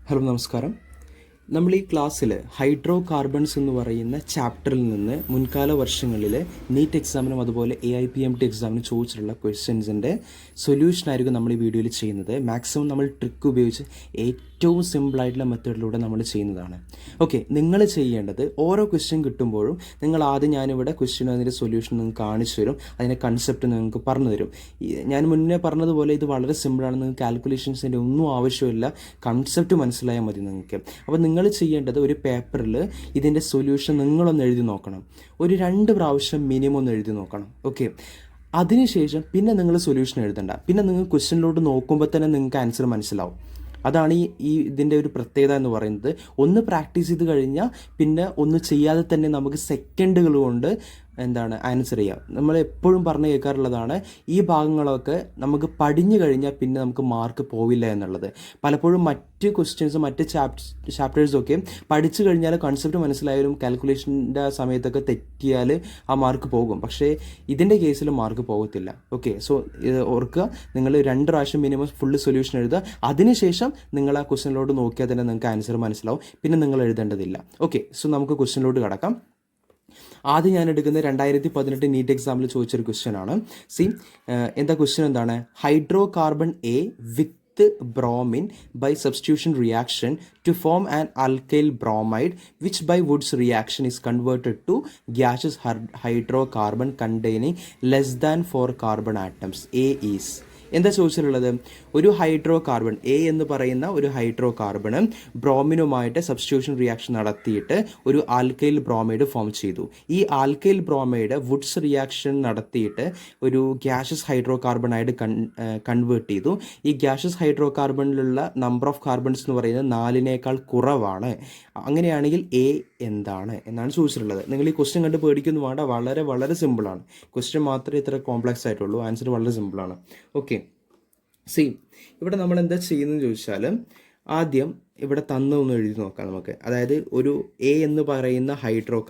Hello നമസ്കാരം. നമ്മൾ ഈ ക്ലാസ്സിൽ ഹൈഡ്രോ കാർബൺസ് എന്ന് പറയുന്ന ചാപ്റ്ററിൽ നിന്ന് മുൻകാല വർഷങ്ങളിൽ നീറ്റ് എക്സാമിനും അതുപോലെ AIPMT എക്സാമിനും ചോദിച്ചിട്ടുള്ള ക്വസ്റ്റ്യൻസിൻ്റെ സൊല്യൂഷനായിരിക്കും നമ്മൾ ഈ വീഡിയോയിൽ ചെയ്യുന്നത്. മാക്സിമം നമ്മൾ ട്രിക്ക് ഉപയോഗിച്ച് ഏറ്റവും സിമ്പിളായിട്ടുള്ള മെത്തേഡിലൂടെ നമ്മൾ ചെയ്യുന്നതാണ്. ഓക്കെ, നിങ്ങൾ ചെയ്യേണ്ടത് ഓരോ ക്വസ്റ്റ്യൻ കിട്ടുമ്പോഴും നിങ്ങൾ ആദ്യം ഞാനിവിടെ ക്വസ്റ്റ്യൻ അതിൻ്റെ സൊല്യൂഷൻ നിങ്ങൾക്ക് കാണിച്ചു തരും, അതിൻ്റെ കൺസെപ്റ്റ് നിങ്ങൾക്ക് പറഞ്ഞു തരും. ഞാൻ മുന്നേ പറഞ്ഞതുപോലെ ഇത് വളരെ സിമ്പിളാണ്. നിങ്ങൾക്ക് കാൽക്കുലേഷൻസിൻ്റെ ഒന്നും ആവശ്യമില്ല, കൺസെപ്റ്റ് മനസ്സിലായാൽ മതി നിങ്ങൾക്ക്. അപ്പോൾ നിങ്ങൾ ചെയ്യേണ്ടത് ഒരു പേപ്പറിൽ ഇതിൻ്റെ സൊല്യൂഷൻ നിങ്ങളൊന്ന് എഴുതി നോക്കണം. ഒരു 2 പ്രാവശ്യം മിനിമം ഒന്ന് എഴുതി നോക്കണം. ഓക്കെ, അതിനുശേഷം പിന്നെ നിങ്ങൾ സൊല്യൂഷൻ എഴുതണ്ട. പിന്നെ നിങ്ങൾ ക്വസ്റ്റ്യനിലോട്ട് നോക്കുമ്പോൾ തന്നെ നിങ്ങൾക്ക് ആൻസർ മനസ്സിലാവും. അതാണ് ഇതിൻ്റെ ഒരു പ്രത്യേകത എന്ന് പറയുന്നത്. ഒന്ന് പ്രാക്ടീസ് ചെയ്ത് കഴിഞ്ഞാൽ പിന്നെ ഒന്ന് ചെയ്യാതെ തന്നെ നമുക്ക് സെക്കൻഡുകൾ കൊണ്ട് ആൻസർ ചെയ്യാം. നമ്മൾ എപ്പോഴും പറഞ്ഞു കേൾക്കാറുള്ളതാണ്, ഈ ഭാഗങ്ങളൊക്കെ നമുക്ക് പഠിഞ്ഞു കഴിഞ്ഞാൽ പിന്നെ നമുക്ക് മാർക്ക് പോവില്ല എന്നുള്ളത്. പലപ്പോഴും മറ്റ് ക്വസ്റ്റ്യൻസ് മറ്റ് ചാപ്റ്റേഴ്സൊക്കെ പഠിച്ചു കഴിഞ്ഞാൽ കൺസെപ്റ്റ് മനസ്സിലായാലും കാൽക്കുലേഷൻ്റെ സമയത്തൊക്കെ തെറ്റിയാൽ ആ മാർക്ക് പോകും. പക്ഷേ ഇതിൻ്റെ കേസിൽ മാർക്ക് പോകത്തില്ല. ഓക്കെ, സോ ഇത് ഓർക്കുക, നിങ്ങൾ 2 പ്രാവശ്യം മിനിമം ഫുള്ള് സൊല്യൂഷൻ എഴുതുക. അതിനുശേഷം നിങ്ങൾ ആ ക്വസ്റ്റ്യനിലോട്ട് നോക്കിയാൽ തന്നെ നിങ്ങൾക്ക് ആൻസർ മനസ്സിലാവും, പിന്നെ നിങ്ങൾ എഴുതേണ്ടതില്ല. ഓക്കെ, സോ നമുക്ക് ക്വസ്റ്റ്യനിലോട്ട് കടക്കാം. ആദ്യം ഞാൻ എടുക്കുന്നത് 2018 നീറ്റ് എക്സാമിൽ ചോദിച്ചൊരു ക്വസ്റ്റ്യൻ ആണ്. ക്വസ്റ്റ്യൻ എന്താണ്? Hydro carbon A with bromine by substitution reaction to form an alkyl bromide which by Wood's reaction is converted to gaseous hydrocarbon containing less than 4 carbon atoms. A is ചോദിച്ചിട്ടുള്ളത്, ഒരു hydro carbon A എന്ന് പറയുന്ന ഒരു hydro carbon ബ്രോമിനുമായിട്ട് substitution reaction നടത്തിയിട്ട് ഒരു alkyl bromide form ചെയ്തു. ഈ alkyl bromide Woods reaction നടത്തിയിട്ട് ഒരു ഗ്യാഷ്യസ് ഹൈഡ്രോ കാർബണായിട്ട് കൺവേർട്ട് ചെയ്തു. ഈ ഗ്യാഷ്യസ് ഹൈഡ്രോ കാർബണിലുള്ള നമ്പർ ഓഫ് കാർബൺസ് എന്ന് പറയുന്നത് 4 കുറവാണ്. അങ്ങനെയാണെങ്കിൽ എ എന്നാണ് ചോദിച്ചിട്ടുള്ളത്. നിങ്ങൾ ഈ ക്വസ്റ്റ്യൻ കണ്ട് പേടിക്കുന്നു വേണ്ട, വളരെ വളരെ സിമ്പിളാണ്. ക്വസ്റ്റ്യൻ മാത്രമേ ഇത്ര കോംപ്ലക്സ് ആയിട്ടുള്ളൂ, ആൻസർ വളരെ സിമ്പിളാണ്. ഓക്കെ, ഇവിടെ നമ്മൾ എന്താ ചെയ്യുന്നതെന്ന് ചോദിച്ചാൽ, ആദ്യം ഇവിടെ തന്നൊന്ന് എഴുതി നോക്കാം നമുക്ക്. അതായത് ഒരു എ എന്ന് പറയുന്ന ഹൈഡ്രോ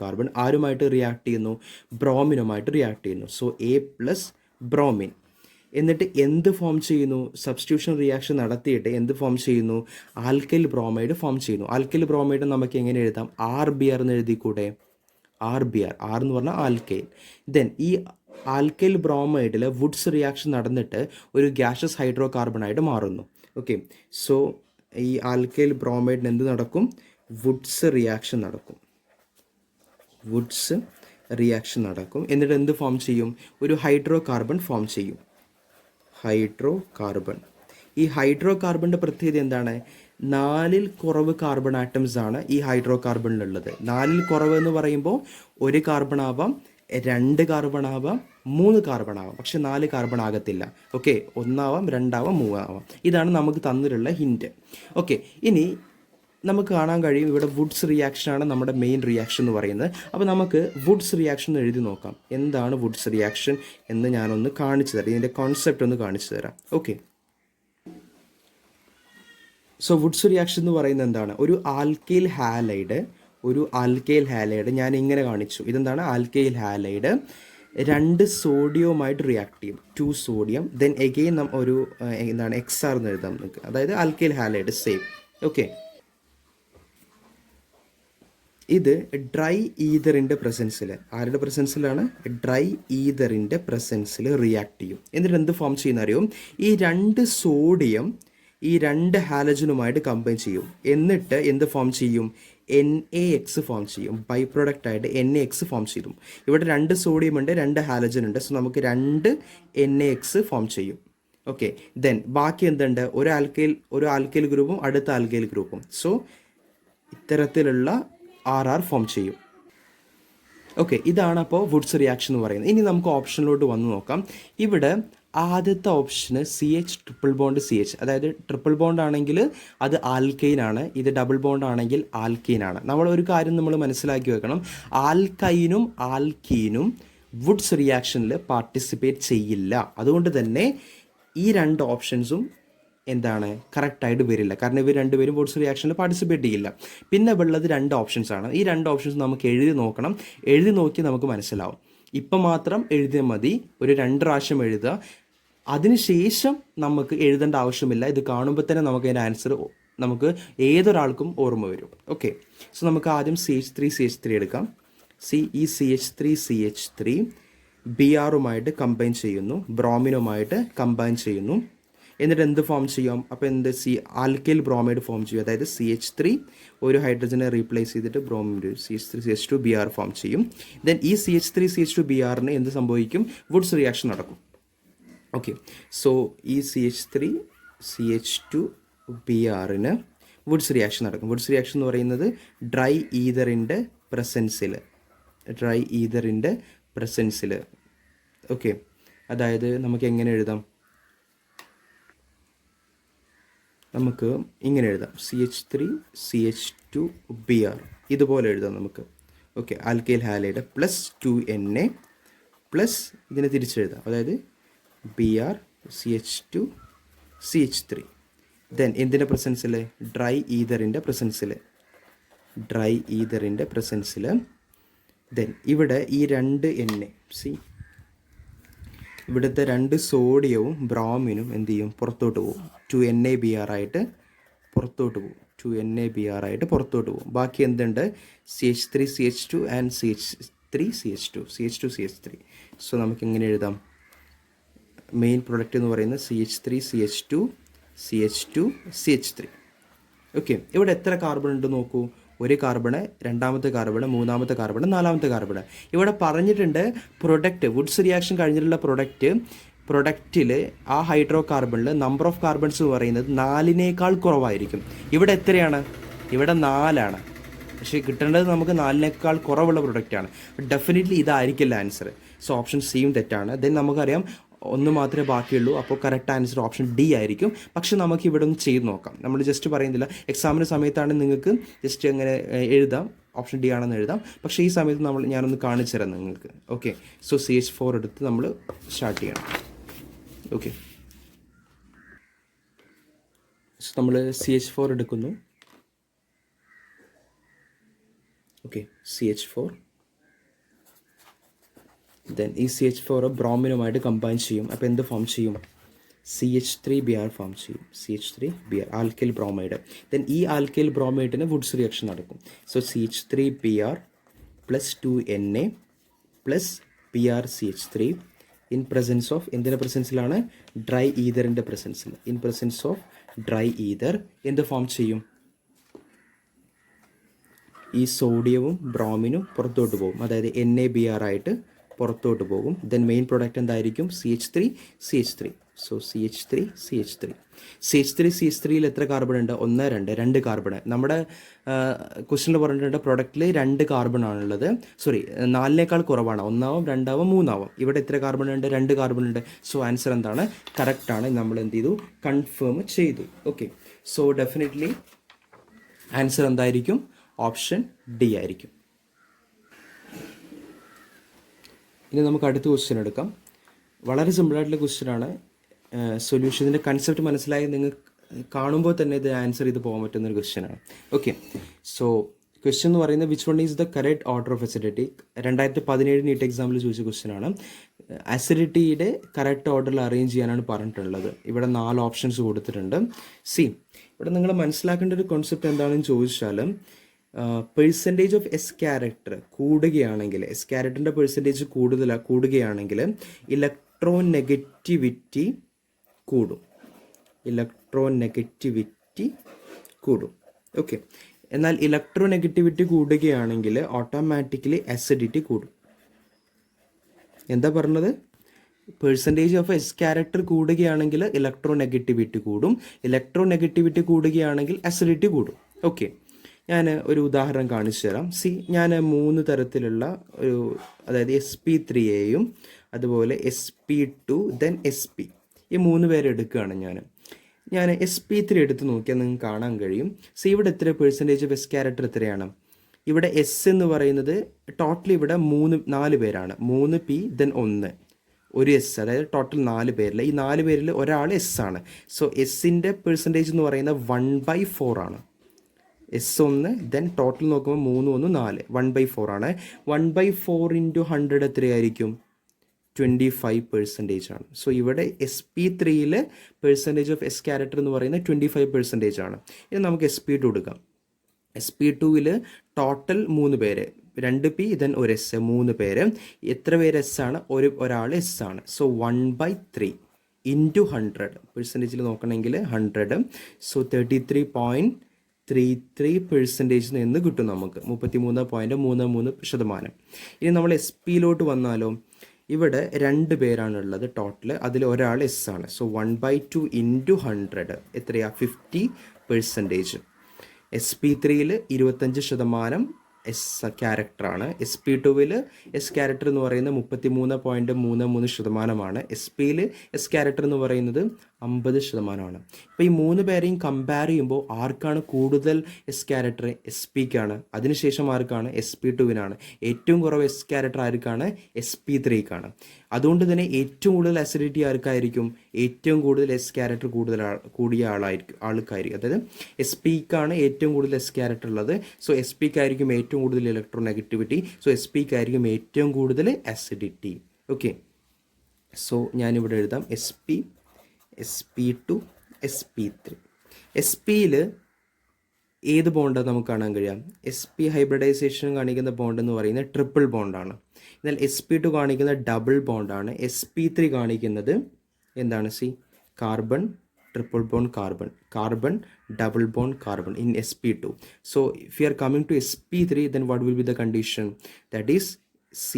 കാർബൺ ആരുമായിട്ട് റിയാക്ട് ചെയ്യുന്നു? ബ്രോമിനുമായിട്ട് റിയാക്ട് ചെയ്യുന്നു. So A plus bromine. എന്നിട്ട് എന്ത് ഫോം ചെയ്യുന്നു? സബ്സ്റ്റിറ്റ്യൂഷൻ റിയാക്ഷൻ നടത്തിയിട്ട് എന്ത് ഫോം ചെയ്യുന്നു? ആൽക്കൈൽ ബ്രോമൈഡ് ഫോം ചെയ്യുന്നു. ആൽക്കൈൽ ബ്രോമൈഡ് നമുക്ക് എങ്ങനെ എഴുതാം? RBr എന്ന് എഴുതിക്കൂടെ? RBr, ആർ എന്ന് പറഞ്ഞാൽ ആൽക്കൈൽ. ദെൻ ഈ ആൽക്കൈൽ ബ്രോമൈഡിൽ വുഡ്സ് റിയാക്ഷൻ നടന്നിട്ട് ഒരു ഗ്യാഷ്യസ് ഹൈഡ്രോ കാർബണായിട്ട് മാറുന്നു. ഓക്കെ, സോ ഈ ആൽക്കൈൽ ബ്രോമൈഡിന് എന്ത് നടക്കും? വുഡ്സ് റിയാക്ഷൻ നടക്കും. എന്നിട്ട് എന്ത് ഫോം ചെയ്യും? ഒരു ഹൈഡ്രോ കാർബൺ ഫോം ചെയ്യും. ഈ ഹൈഡ്രോ കാർബണിൻ്റെ പ്രത്യേകത എന്താണ്? 4 കുറവ് കാർബൺ ആറ്റംസ് ആണ് ഈ ഹൈഡ്രോ കാർബണിലുള്ളത്. 4 കുറവ് എന്ന് പറയുമ്പോൾ 1 കാർബൺ ആവാം, 2 കാർബൺ ആവാം, 3 കാർബൺ ആവാം, പക്ഷെ 4 കാർബൺ ആകത്തില്ല. ഓക്കെ, 1 ആവാം, 2 ആവാം, 3 ആവാം. ഇതാണ് നമുക്ക് തന്നിട്ടുള്ള ഹിൻറ്റ്. ഓക്കെ, ഇനി നമുക്ക് കാണാൻ കഴിയും ഇവിടെ വുഡ്സ് റിയാക്ഷനാണ് നമ്മുടെ മെയിൻ റിയാക്ഷൻ എന്ന് പറയുന്നത്. അപ്പോൾ നമുക്ക് വുഡ്സ് റിയാക്ഷൻ എഴുതി നോക്കാം. എന്താണ് വുഡ്സ് റിയാക്ഷൻ എന്ന് ഞാനൊന്ന് കാണിച്ചു തരാം, ഇതിൻ്റെ കോൺസെപ്റ്റ് ഒന്ന് കാണിച്ചു തരാം. ഓക്കെ, സോ വുഡ്സ് റിയാക്ഷൻ എന്ന് പറയുന്നത് എന്താണ്? ഒരു ആൽക്കൈൽ ഹാലൈഡ് ഞാൻ ഇങ്ങനെ കാണിച്ചു. ഇതെന്താണ്? ആൽക്കൈൽ ഹാലൈഡ് 2 സോഡിയവുമായിട്ട് റിയാക്ട് ചെയ്യും. 2 സോഡിയം. ദെൻ എഗെയിൻ ഒരു XR എന്ന് എഴുതാം നിങ്ങൾക്ക്. അതായത് ആൽക്കൈൽ ഹാലൈഡ് സെയിം. ഓക്കെ, ഇത് ഡ്രൈ ഈതറിൻ്റെ പ്രസൻസിൽ, ആരുടെ പ്രസൻസിലാണ്? ഡ്രൈ ഈതറിൻ്റെ പ്രസൻസിൽ റിയാക്ട് ചെയ്യും. എന്നിട്ട് എന്ത് ഫോം ചെയ്യുന്ന അറിയും? ഈ 2 സോഡിയം ഈ 2 ഹാലജനുമായിട്ട് കമ്പൈൻ ചെയ്യും. എന്നിട്ട് എന്ത് ഫോം ചെയ്യും? NaX ഫോം ചെയ്യും. ബൈ പ്രോഡക്റ്റ് ആയിട്ട് NaX ഫോം ചെയ്തു. ഇവിടെ 2 സോഡിയം ഉണ്ട്, 2 ഹാലജൻ ഉണ്ട്. സോ നമുക്ക് 2 NaX ഫോം ചെയ്യും. ഓക്കെ, ദെൻ ബാക്കി എന്തുണ്ട്? ഒരു ആൽക്കൈൽ ഗ്രൂപ്പും അടുത്ത ആൽക്കൈൽ ഗ്രൂപ്പും. സോ ഇത്തരത്തിലുള്ള RR ഫോം ചെയ്യും. ഓക്കെ, ഇതാണ് അപ്പോൾ വുഡ്സ് റിയാക്ഷൻ എന്ന് പറയുന്നത്. ഇനി നമുക്ക് ഓപ്ഷനിലോട്ട് വന്ന് നോക്കാം. ഇവിടെ ആദ്യത്തെ ഓപ്ഷന് CH ട്രിപ്പിൾ ബോണ്ട് CH, അതായത് ട്രിപ്പിൾ ബോണ്ട് ആണെങ്കിൽ അത് ആൽക്കൈൻ ആണ്, ഇത് ഡബിൾ ബോണ്ട് ആണെങ്കിൽ ആൽക്കീൻ ആണ്. നമ്മൾ ഒരു കാര്യം നമ്മൾ മനസ്സിലാക്കി വെക്കണം, ആൽക്കൈനും ആൽക്കീനും വുഡ്സ് റിയാക്ഷനിൽ പാർട്ടിസിപ്പേറ്റ് ചെയ്യില്ല. അതുകൊണ്ട് തന്നെ ഈ 2 ഓപ്ഷൻസും കറക്റ്റായിട്ട് വരില്ല. കാരണം ഇവർ 2 പേരും വുഡ്സ് റിയാക്ഷനിൽ പാർട്ടിസിപ്പേറ്റ് ചെയ്യില്ല. പിന്നെ ഉള്ളത് 2 ഓപ്ഷൻസ് ആണ്. ഈ 2 ഓപ്ഷൻസ് നമുക്ക് എഴുതി നോക്കണം. എഴുതി നോക്കി നമുക്ക് മനസ്സിലാവും. ഇപ്പം മാത്രം എഴുതിയാൽ മതി, ഒരു 2 പ്രാവശ്യം എഴുതുക. അതിനുശേഷം നമുക്ക് എഴുതേണ്ട ആവശ്യമില്ല. ഇത് കാണുമ്പോൾ തന്നെ നമുക്ക് അതിൻ്റെ ആൻസർ നമുക്ക് ഏതൊരാൾക്കും ഓർമ്മ വരും. ഓക്കെ, സോ നമുക്ക് ആദ്യം CH3 എടുക്കാം. ഈ CH3 Br കമ്പൈൻ ചെയ്യുന്നു, ബ്രോമിനുമായിട്ട് കമ്പൈൻ ചെയ്യുന്നു. എന്നിട്ട് എന്ത് ഫോം ചെയ്യാം? അപ്പോൾ എന്ത് ആൽക്കൈൽ ബ്രോമൈഡ് ഫോം ചെയ്യും. അതായത് CH3 ഒരു ഹൈഡ്രജനെ റീപ്ലേസ് ചെയ്തിട്ട് ബ്രോമിഡ് CH3CH2 Br ഫോം ചെയ്യും. ദെൻ ഈ CH3CH2 Brന് എന്ത് സംഭവിക്കും? വുഡ്സ് റിയാക്ഷൻ നടക്കും. ഓക്കെ, സോ ഈ CH3CH2 Brന് വുഡ്സ് റിയാക്ഷൻ നടക്കും. വുഡ്സ് റിയാക്ഷൻ എന്ന് പറയുന്നത് ഡ്രൈ ഈതറിൻ്റെ പ്രസൻസിൽ ഓക്കെ, അതായത് നമുക്ക് എങ്ങനെ എഴുതാം? നമുക്ക് ഇങ്ങനെ എഴുതാം, CH3CH2 Br ഇതുപോലെ എഴുതാം നമുക്ക്. Okay, alkyl halide plus 2Na plus ഇതിനെ തിരിച്ചെഴുതാം, അതായത് Br CH2 CH3. ദെൻ എന്തിൻ്റെ പ്രസൻസിൽ? ഡ്രൈ ഈതറിൻ്റെ പ്രസൻസിൽ. ദെൻ ഇവിടെ ഈ 2Na ഇവിടുത്തെ 2 സോഡിയവും ബ്രോമിനും എന്ത് ചെയ്യും? പുറത്തോട്ട് പോകും. 2NaBr ആയിട്ട് പുറത്തോട്ട് പോകും. ബാക്കി എന്തുണ്ട്? CH3CH2 and CH3CH2. സോ നമുക്ക് എങ്ങനെ എഴുതാം? മെയിൻ പ്രൊഡക്റ്റ് എന്ന് പറയുന്നത് CH3CH2CH3. ഓക്കെ, ഇവിടെ എത്ര കാർബൺ ഉണ്ട് നോക്കൂ. ഒരു കാർബണ്, രണ്ടാമത്തെ കാർബണ്, മൂന്നാമത്തെ കാർബണ്, നാലാമത്തെ കാർബണ്. ഇവിടെ പറഞ്ഞിട്ടുണ്ട് പ്രൊഡക്റ്റ്, വുഡ്സ് റിയാക്ഷൻ കഴിഞ്ഞിട്ടുള്ള പ്രൊഡക്റ്റിൽ ആ ഹൈഡ്രോ കാർബണിൽ നമ്പർ ഓഫ് കാർബൺസ് എന്ന് പറയുന്നത് 4നേക്കാൾ കുറവായിരിക്കും. ഇവിടെ എത്രയാണ്? ഇവിടെ 4ആണ്. പക്ഷേ കിട്ടേണ്ടത് നമുക്ക് 4നേക്കാൾ കുറവുള്ള പ്രൊഡക്റ്റാണ്. ഡെഫിനറ്റ്ലി ഇതായിരിക്കില്ല ആൻസർ. സോ ഓപ്ഷൻ സിയും തെറ്റാണ്. ദെൻ നമുക്കറിയാം ഒന്ന് മാത്രമേ ബാക്കിയുള്ളൂ. അപ്പോൾ കറക്റ്റ് ആൻസർ ഓപ്ഷൻ ഡി ആയിരിക്കും. പക്ഷെ നമുക്ക് ഇവിടെ ഒന്ന് ചെയ്ത് നോക്കാം. നമ്മൾ ജസ്റ്റ് പറയുന്നില്ല, എക്സാമിൻ്റെ സമയത്താണ് നിങ്ങൾക്ക് ജസ്റ്റ് അങ്ങനെ എഴുതാം, ഓപ്ഷൻ ഡി ആണെന്ന് എഴുതാം. പക്ഷേ ഈ സമയത്ത് ഞാനൊന്ന് കാണിച്ചു തരാം നിങ്ങൾക്ക്. ഓക്കെ, സോ CH4 എടുത്ത് നമ്മൾ സ്റ്റാർട്ട് ചെയ്യണം. ഓക്കെ, സോ നമ്മൾ CH4 എടുക്കുന്നു. Okay, CH4. ദെൻ ഈ CH4 ബ്രോമിനുമായിട്ട് കമ്പൈൻ ചെയ്യും. അപ്പോൾ എന്ത് ഫോം ചെയ്യും? CH3Br ഫോം ചെയ്യും. CH3Br alkyl bromide. ദെൻ ഈ ആൽക്കൈൽ ബ്രോമൈഡിന് വുഡ്സ് റിയാക്ഷൻ നടക്കും. So CH3Br plus 2Na plus BrCH3 in presence of എന്തിൻ്റെ പ്രസൻസിലാണ്? ഡ്രൈ ഈതറിൻ്റെ പ്രസൻസിൽ. In presence of dry ether എന്ത് ഫോം ചെയ്യും? ഈ സോഡിയവും ബ്രോമിനും പുറത്തോട്ട് പോകും, അതായത് NaBr ആയിട്ട് പുറത്തോട്ട് പോകും. ദെൻ മെയിൻ പ്രോഡക്റ്റ് എന്തായിരിക്കും? CH3CH3. സോ CH3CH3യിൽ എത്ര കാർബൺ ഉണ്ട്? 1 2 കാർബൺ. നമ്മുടെ ക്വസ്റ്റനിൽ പറഞ്ഞിട്ടുണ്ട് പ്രൊഡക്റ്റിൽ 2 കാർബൺ ആണുള്ളത്. 4നേക്കാൾ കുറവാണ്. 1 ആവും, 2 ആവും, 3 ആവും. ഇവിടെ എത്ര കാർബൺ ഉണ്ട്? 2 കാർബൺ ഉണ്ട്. സോ ആൻസർ എന്താണ്? കറക്റ്റാണ്. നമ്മൾ എന്ത് ചെയ്തു? കൺഫേം ചെയ്തു. ഓക്കെ, സോ ഡെഫിനറ്റ്ലി ആൻസർ എന്തായിരിക്കും? ഓപ്ഷൻ ഡി ആയിരിക്കും. ഇനി നമുക്ക് അടുത്ത ക്വസ്റ്റ്യൻ എടുക്കാം. വളരെ സിമ്പിളായിട്ടുള്ള ക്വസ്റ്റ്യനാണ്. സൊല്യൂഷൻ്റെ കൺസെപ്റ്റ് മനസ്സിലായി നിങ്ങൾക്ക് കാണുമ്പോൾ തന്നെ ഇത് ആൻസർ ചെയ്ത് പോകാൻ പറ്റുന്നൊരു ക്വസ്റ്റ്യനാണ്. ഓക്കെ, സോ ക്വസ്റ്റ്യൻ എന്ന് പറയുന്നത് which one is the correct order of acidity? 2017 NEET എക്സാമിൽ ചോദിച്ച ക്വസ്റ്റ്യനാണ്. അസിഡിറ്റിയുടെ കറക്റ്റ് ഓർഡറിൽ അറേഞ്ച് ചെയ്യാനാണ് പറഞ്ഞിട്ടുള്ളത്. ഇവിടെ 4 ഓപ്ഷൻസ് കൊടുത്തിട്ടുണ്ട്. ഇവിടെ നിങ്ങൾ മനസ്സിലാക്കേണ്ട ഒരു കോൺസെപ്റ്റ് എന്താണെന്ന് ചോദിച്ചാൽ, പെർസെൻറ്റേജ് ഓഫ് എസ് ക്യാരക്ടർ കൂടുകയാണെങ്കിൽ, എസ് ക്യാരക്ടറിൻ്റെ പെർസെൻറ്റേജ് കൂടുകയാണെങ്കിൽ ഇലക്ട്രോനെഗറ്റിവിറ്റി കൂടും. ഓക്കെ, എന്നാൽ ഇലക്ട്രോനെഗറ്റിവിറ്റി കൂടുകയാണെങ്കിൽ ഓട്ടോമാറ്റിക്കലി അസിഡിറ്റി കൂടും. എന്താ പറഞ്ഞത്? പെർസെൻറ്റേജ് ഓഫ് എസ് ക്യാരക്ടർ കൂടുകയാണെങ്കിൽ ഇലക്ട്രോനെഗറ്റിവിറ്റി കൂടും, ഇലക്ട്രോനെഗറ്റിവിറ്റി കൂടുകയാണെങ്കിൽ അസിഡിറ്റി കൂടും. ഓക്കെ, ഞാൻ ഒരു ഉദാഹരണം കാണിച്ചു തരാം. ഞാൻ 3 തരത്തിലുള്ള അതായത് sp3യെയും അതുപോലെ sp2 ദെൻ sp ഈ 3 പേരെ എടുക്കുകയാണ്. ഞാൻ sp3 എടുത്ത് നോക്കിയാൽ നിങ്ങൾക്ക് കാണാൻ കഴിയും. ഇവിടെ എത്ര പെർസെൻറ്റേജ് ഓഫ് എസ് ക്യാരക്ടർ എത്രയാണ്? ഇവിടെ എസ് എന്ന് പറയുന്നത് ടോട്ടൽ ഇവിടെ 4 പേരാണ്. 3p ദെൻ 1 ഒരു എസ്, അതായത് ടോട്ടൽ 4 പേരിൽ ഈ 4 പേരിൽ ഒരാൾ എസ് ആണ്. സോ എസിൻ്റെ പെർസെൻറ്റേജ് എന്ന് പറയുന്നത് 1/4 ആണ്. S1 ദെൻ ടോട്ടൽ നോക്കുമ്പോൾ 3 1 4 1/4 ആണ്. 1/4 × 100 എത്രയായിരിക്കും? 25% ആണ്. സോ ഇവിടെ sp3 percentage of S character എന്ന് പറയുന്നത് 25% ആണ്. ഇനി നമുക്ക് sp2 കൊടുക്കാം. sp2 ടോട്ടൽ 3 പേര്, 2p ദെൻ ഒരു എസ്, 3 പേര്. എത്ര പേര് എസ് ആണ്? ഒരാൾ എസ് ആണ്. സോ 1/3 ഇൻറ്റു 100 പെർസെൻറ്റേജിൽ നോക്കണമെങ്കിൽ 100. സോ 33.33% എന്ന് കിട്ടും നമുക്ക്, 33.33%. ഇനി നമ്മൾ sp-ലോട്ട് വന്നാലോ, ഇവിടെ 2 പേരാണുള്ളത് ടോട്ടൽ, അതിൽ ഒരാൾ എസ് ആണ്. സോ 1/2 ഇൻറ്റു 100 എത്രയാ? 50%. sp3 25% എസ് ക്യാരക്ടറാണ്. sp2 എസ് ക്യാരക്ടർ എന്ന് പറയുന്നത് 33.33%. sp എസ് ക്യാരക്ടർ എന്ന് പറയുന്നത് 50%. ഇപ്പോൾ ഈ 3 പേരെയും കമ്പയർ ചെയ്യുമ്പോൾ ആർക്കാണ് കൂടുതൽ എസ് ക്യാരക്ടർ? sp-ക്കാണ്. അതിനുശേഷം ആർക്കാണ്? sp2-നാണ്. ഏറ്റവും കുറവ് എസ് ക്യാരക്ടർ ആർക്കാണ്? sp3-ക്കാണ്. അതുകൊണ്ട് തന്നെ ഏറ്റവും കൂടുതൽ അസിഡിറ്റി ആർക്കായിരിക്കും? ഏറ്റവും കൂടുതൽ എസ് ക്യാരക്ടർ കൂടിയ ആൾക്കായിരിക്കും. അതായത് sp-ക്കാണ് ഏറ്റവും കൂടുതൽ എസ് ക്യാരക്ടർ ഉള്ളത്. സോ sp-ക്കായിരിക്കും ഏറ്റവും കൂടുതൽ ഇലക്ട്രോ നെഗറ്റിവിറ്റി. സോ sp-ക്കായിരിക്കും ഏറ്റവും കൂടുതൽ അസിഡിറ്റി. ഓക്കെ, സോ ഞാനിവിടെ എഴുതാം sp, sp2, sp3. sp-യിൽ ഏത് ബോണ്ടാണ് നമുക്ക് കാണാൻ കഴിയാം? sp ഹൈബ്രിഡൈസേഷൻ കാണിക്കുന്ന ബോണ്ട് എന്ന് പറയുന്നത് ട്രിപ്പിൾ ബോണ്ടാണ്. എന്നാൽ sp2 കാണിക്കുന്ന ഡബിൾ ബോണ്ടാണ്. sp3 കാണിക്കുന്നത് എന്താണ്? Carbon, triple bond carbon, carbon, double bond carbon in sp2. So if you are coming to sp3, then what will be the condition? That is C,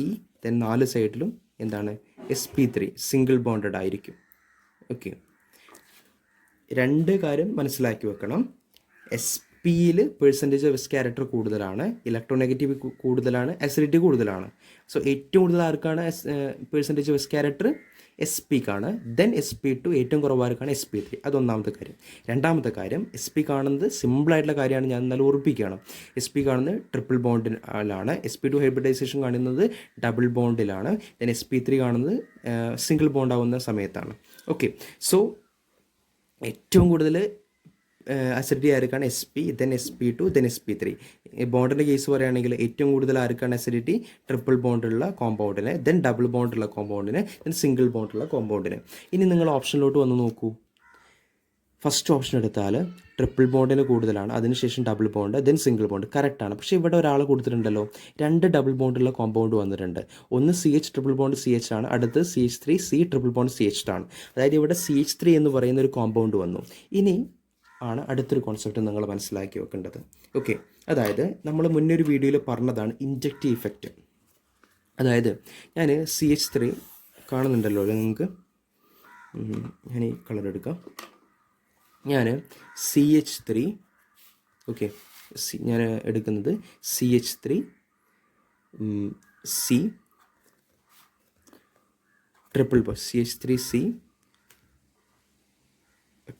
then 4 സൈഡിലും എന്താണ്? sp3 single bonded ആയിരിക്കും. Okay, 2 കാര്യം മനസ്സിലാക്കി വെക്കണം. sp-യിൽ percentage of S character കൂടുതലാണ്, electronegative കൂടുതലാണ്, acidity കൂടുതലാണ്. സോ ഏറ്റവും കൂടുതൽ ആർക്കാണ് പെർസെൻറ്റേജ് ഓഫ് എസ് ക്യാരക്ടർ? sp-ക്കാണ്. ദെൻ sp2 ഏറ്റവും കുറവാർക്കാണ്? sp3. അതൊന്നാമത്തെ കാര്യം. രണ്ടാമത്തെ കാര്യം, sp കാണുന്നത് സിമ്പിളായിട്ടുള്ള കാര്യമാണ്, ഞാൻ എന്നാലും ഉറപ്പിക്കുകയാണ്. sp കാണുന്നത് ട്രിപ്പിൾ ബോണ്ടിലാണ്, sp2 ഹൈബ്രിഡൈസേഷൻ കാണുന്നത് ഡബിൾ ബോണ്ടിലാണ്, ദെൻ sp3 കാണുന്നത് സിംഗിൾ ബോണ്ട് ആവുന്ന സമയത്താണ്. ഓക്കെ, സോ ഏറ്റവും കൂടുതൽ അസിഡിറ്റി ആർക്കാണ്? sp, then sp2, then sp3. ബോണ്ടിൻ്റെ കേസ് പറയുകയാണെങ്കിൽ ഏറ്റവും കൂടുതൽ ആർക്കാണ് അസിഡിറ്റി? ട്രിപ്പിൾ ബോണ്ടുള്ള കോമ്പൗണ്ടിന്, ദെൻ ഡബിൾ ബോണ്ടുള്ള കോമ്പൗണ്ടിന്, ദെൻ സിംഗിൾ ബോണ്ടുള്ള കോമ്പൗണ്ടിന്. ഇനി നിങ്ങൾ ഓപ്ഷനിലോട്ട് വന്ന് നോക്കൂ. ഫസ്റ്റ് ഓപ്ഷൻ എടുത്താൽ ട്രിപ്പിൾ ബോണ്ടിന് കൂടുതലാണ്, അതിനുശേഷം double bond, then single bond. കറക്റ്റാണ്. പക്ഷേ ഇവിടെ ഒരാൾ കൊടുത്തിട്ടുണ്ടല്ലോ, 2 ഡബിൾ ബോണ്ടുള്ള കോമ്പൗണ്ട് വന്നിട്ടുണ്ട്. ഒന്ന് CH ട്രിപ്പിൾ ബോണ്ട് CH ആണ്, അടുത്ത് CH3 C triple bond CH ആണ്. അതായത് ഇവിടെ CH3 എന്ന് പറയുന്ന ഒരു കോമ്പൗണ്ട് വന്നു. ഇനി ആണ് അടുത്തൊരു കോൺസെപ്റ്റ് നിങ്ങൾ മനസ്സിലാക്കി വെക്കേണ്ടത്. ഓക്കെ, അതായത് നമ്മൾ മുന്നൊരു വീഡിയോയിൽ പറഞ്ഞതാണ് ഇൻജക്റ്റീവ് ഇഫക്റ്റ്. അതായത് ഞാൻ CH3 കാണുന്നുണ്ടല്ലോ നിങ്ങൾക്ക്, ഞാൻ ഈ കളർ എടുക്കാം. ഞാൻ CH3, ഓക്കെ, ഞാൻ എടുക്കുന്നത് CH3 C triple bond, CH3C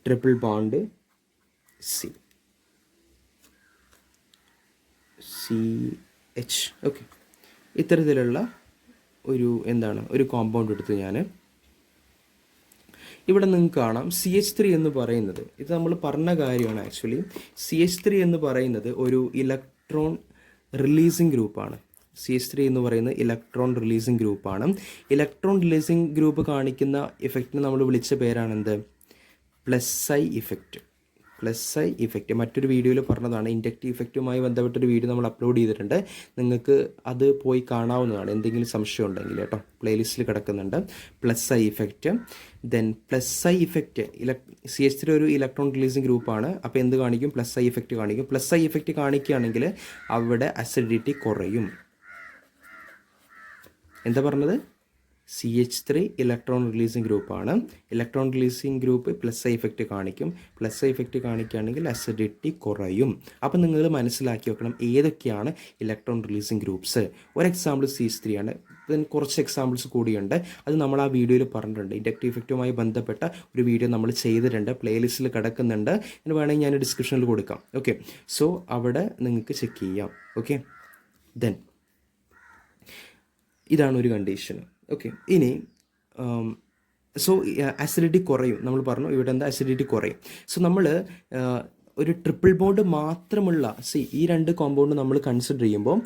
triple bond CH. Okay, ഇത്തരത്തിലുള്ള ഒരു ഒരു കോമ്പൗണ്ട് എടുത്ത് ഞാൻ ഇവിടെ നിങ്ങൾക്ക് കാണാം. CH3 എന്ന് പറയുന്നത്, ഇത് നമ്മൾ പറഞ്ഞ കാര്യമാണ് ആക്ച്വലി. CH3 എന്ന് പറയുന്നത് ഒരു ഇലക്ട്രോൺ റിലീസിങ് ഗ്രൂപ്പാണ്. CH3 എന്ന് പറയുന്നത് ഇലക്ട്രോൺ റിലീസിങ് ഗ്രൂപ്പാണ്. ഇലക്ട്രോൺ റിലീസിങ് ഗ്രൂപ്പ് കാണിക്കുന്ന ഇഫക്റ്റിന് നമ്മൾ വിളിച്ച പേരാണെന്ത്? +I effect. +I ഇഫക്റ്റ് മറ്റൊരു വീഡിയോയിൽ പറഞ്ഞതാണ്. ഇൻഡക്റ്റീവ് ഇഫക്റ്റുമായി ബന്ധപ്പെട്ടൊരു വീഡിയോ നമ്മൾ അപ്ലോഡ് ചെയ്തിട്ടുണ്ട്, നിങ്ങൾക്ക് അത് പോയി കാണാവുന്നതാണ് എന്തെങ്കിലും സംശയം ഉണ്ടെങ്കിൽ കേട്ടോ. പ്ലേലിസ്റ്റിൽ കിടക്കുന്നുണ്ട് +I effect. Then +I effect, CH3 ഒരു ഇലക്ട്രോൺ റിലീസിങ് ഗ്രൂപ്പാണ്. അപ്പോൾ എന്ത് കാണിക്കും? +I ഇഫക്റ്റ് കാണിക്കും. +I ഇഫക്റ്റ് കാണിക്കുകയാണെങ്കിൽ അവിടെ അസിഡിറ്റി കുറയും. എന്താ പറഞ്ഞത്? CH3 ഇലക്ട്രോൺ റിലീസിങ് ഗ്രൂപ്പാണ്. Electron releasing group +I effect കാണിക്കും. +I ഇഫക്റ്റ് കാണിക്കുകയാണെങ്കിൽ അസിഡിറ്റി കുറയും. അപ്പം നിങ്ങൾ മനസ്സിലാക്കി വെക്കണം ഏതൊക്കെയാണ് ഇലക്ട്രോൺ റിലീസിങ് ഗ്രൂപ്പ്സ്. ഒരു എക്സാമ്പിൾ CH3 ആണ്. ദെൻ കുറച്ച് എക്സാമ്പിൾസ് കൂടിയുണ്ട്, അത് നമ്മൾ ആ വീഡിയോയിൽ പറഞ്ഞിട്ടുണ്ട്. ഇൻഡക്റ്റീവ് ഇഫക്റ്റുമായി ബന്ധപ്പെട്ട ഒരു വീഡിയോ നമ്മൾ ചെയ്തിട്ടുണ്ട്, പ്ലേലിസ്റ്റിൽ കിടക്കുന്നുണ്ട്. എന്ന് വേണമെങ്കിൽ ഞാൻ ഡിസ്ക്രിപ്ഷനിൽ കൊടുക്കാം. ഓക്കെ, സോ അവിടെ നിങ്ങൾക്ക് ചെക്ക് ചെയ്യാം. ഓക്കെ, ദെൻ ഇതാണ് ഒരു കണ്ടീഷൻ. ഓക്കെ, ഇനി സോ അസിഡിറ്റി കുറയും. നമ്മൾ പറഞ്ഞു ഇവിടെ എന്താ? അസിഡിറ്റി കുറയും. സോ നമ്മൾ ഒരു ട്രിപ്പിൾ ബോണ്ട് മാത്രമുള്ള ഈ 2 കോമ്പൗണ്ട് നമ്മൾ കൺസിഡർ ചെയ്യുമ്പോൾ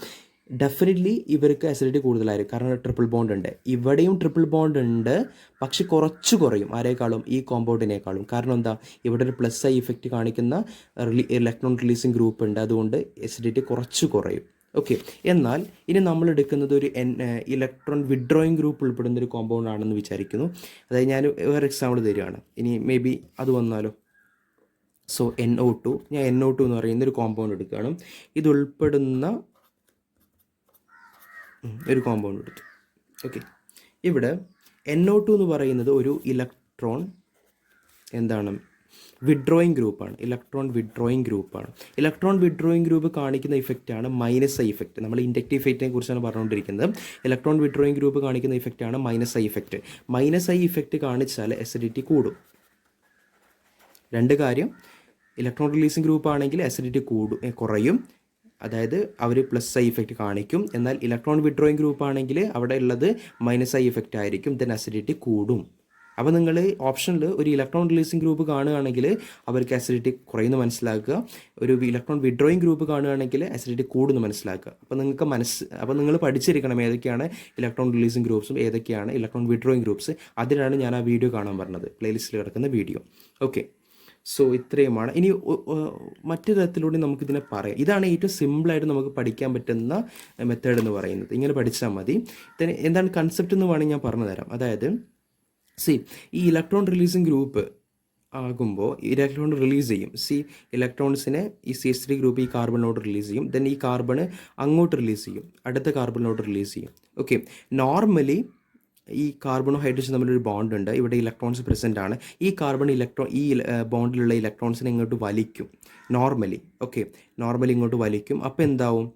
ഡെഫിനറ്റ്ലി ഇവർക്ക് അസിഡിറ്റി കൂടുതലായിരിക്കും, കാരണം ട്രിപ്പിൾ ബോണ്ട് ഉണ്ട്. ഇവിടെയും ട്രിപ്പിൾ ബോണ്ട് ഉണ്ട്, പക്ഷെ കുറച്ച് കുറയും ആരേക്കാളും, ഈ കോമ്പൗണ്ടിനേക്കാളും. കാരണം എന്താ, ഇവിടെ ഒരു പ്ലസ് ഐ ഇഫക്റ്റ് കാണിക്കുന്ന ഇലക്ട്രോൺ റിലീസിങ് ഗ്രൂപ്പ് ഉണ്ട്, അതുകൊണ്ട് അസിഡിറ്റി കുറച്ച് കുറയും. ഓക്കെ, എന്നാൽ ഇനി നമ്മൾ എടുക്കുന്നത് ഒരു ഇലക്ട്രോൺ വിഡ്രോയിങ് ഗ്രൂപ്പ് ഉൾപ്പെടുന്ന ഒരു കോമ്പൗണ്ട് ആണെന്ന് വിചാരിക്കുന്നു. അതായത് ഞാൻ വേറെ എക്സാമ്പിൾ തരികയാണ്, ഇനി മേ ബി അത് വന്നാലോ. സോ NO2, ഞാൻ NO2 എന്ന് പറയുന്ന ഒരു കോമ്പൗണ്ട് എടുക്കുകയാണ്. ഇത് ഉൾപ്പെടുന്ന ഒരു കോമ്പൗണ്ട് എടുത്തു. ഓക്കെ, ഇവിടെ NO2 എന്ന് പറയുന്നത് ഒരു ഇലക്ട്രോൺ എന്താണ്, വിഡ്രോയിങ് ഗ്രൂപ്പാണ്. ഇലക്ട്രോൺ വിഡ്രോയിങ് ഗ്രൂപ്പാണ്. ഇലക്ട്രോൺ വിഡ്രോയിങ് ഗ്രൂപ്പ് കാണിക്കുന്ന ഇഫക്റ്റാണ് മൈനസ് ഐ ഇഫക്റ്റ്. നമ്മൾ ഇൻഡക്റ്റീവ് ഇഫക്റ്റിനെ കുറിച്ചാണ് പറഞ്ഞുകൊണ്ടിരിക്കുന്നത്. ഇലക്ട്രോൺ വിഡ്രോയിങ് ഗ്രൂപ്പ് കാണിക്കുന്ന ഇഫക്റ്റാണ് minus I effect. Minus I effect കാണിച്ചാൽ അസിഡിറ്റി കൂടും. രണ്ട് കാര്യം, ഇലക്ട്രോൺ റിലീസിങ് ഗ്രൂപ്പ് ആണെങ്കിൽ അസിഡിറ്റി കുറയും, അതായത് അവർ പ്ലസ് ഐ ഇഫക്റ്റ് കാണിക്കും. എന്നാൽ ഇലക്ട്രോൺ വിഡ്രോയിങ് ഗ്രൂപ്പ് ആണെങ്കിൽ അവിടെ ഉള്ളത് മൈനസ് ഐ ഇഫക്റ്റ് ആയിരിക്കും, ദെൻ അസിഡിറ്റി കൂടും. അപ്പോൾ നിങ്ങൾ ഓപ്ഷനിൽ ഒരു ഇലക്ട്രോൺ റിലീസിങ് ഗ്രൂപ്പ് കാണുകയാണെങ്കിൽ അവർക്ക് അസിഡിറ്റി കുറയുന്നു മനസ്സിലാക്കുക, ഒരു ഇലക്ട്രോൺ വിഡ്രോയിങ് ഗ്രൂപ്പ് കാണുകയാണെങ്കിൽ അസിഡിറ്റി കൂടുന്നു മനസ്സിലാക്കുക. അപ്പോൾ നിങ്ങൾ പഠിച്ചിരിക്കണം ഏതൊക്കെയാണ് ഇലക്ട്രോൺ റിലീസിങ് ഗ്രൂപ്പ്സും ഏതൊക്കെയാണ് ഇലക്ട്രോൺ വിഡ്രോയിങ് ഗ്രൂപ്പ്സ്. അതിനാണ് ഞാൻ ആ വീഡിയോ കാണാൻ പറഞ്ഞത്, പ്ലേലിസ്റ്റിൽ കിടക്കുന്ന വീഡിയോ. ഓക്കെ, സോ ഇത്രയുമാണ്. ഇനി മറ്റു തരത്തിലൂടെ നമുക്കിതിനെ പറയാം. ഇതാണ് ഏറ്റവും സിമ്പിളായിട്ട് നമുക്ക് പഠിക്കാൻ പറ്റുന്ന മെത്തേഡ് എന്ന് പറയുന്നത്. ഇങ്ങനെ പഠിച്ചാൽ മതി. എന്താണ് കൺസെപ്റ്റ് എന്ന് വേണമെങ്കിൽ ഞാൻ പറഞ്ഞു തരാം. അതായത് ഈ ഇലക്ട്രോൺ റിലീസിങ് ഗ്രൂപ്പ് ആകുമ്പോൾ ഇലക്ട്രോൺ റിലീസ് ചെയ്യും. ഇലക്ട്രോൺസിനെ ഈ CH3 ഗ്രൂപ്പ് ഈ കാർബണിനോട് റിലീസ് ചെയ്യും, ദെൻ ഈ കാർബണ് അങ്ങോട്ട് റിലീസ് ചെയ്യും, അടുത്ത കാർബണിനോട് റിലീസ് ചെയ്യും. ഓക്കെ, നോർമലി ഈ കാർബണും ഹൈഡ്രജൻ തമ്മിലൊരു ബോണ്ട് ഉണ്ട്, ഇവിടെ ഇലക്ട്രോൺസ് പ്രസൻ്റ് ആണ്. ഈ കാർബൺ ഈ ബോണ്ടിലുള്ള ഇലക്ട്രോൺസിനെ ഇങ്ങോട്ട് വലിക്കും നോർമലി. ഓക്കെ, നോർമലി ഇങ്ങോട്ട് വലിക്കും. അപ്പോൾ എന്താവും,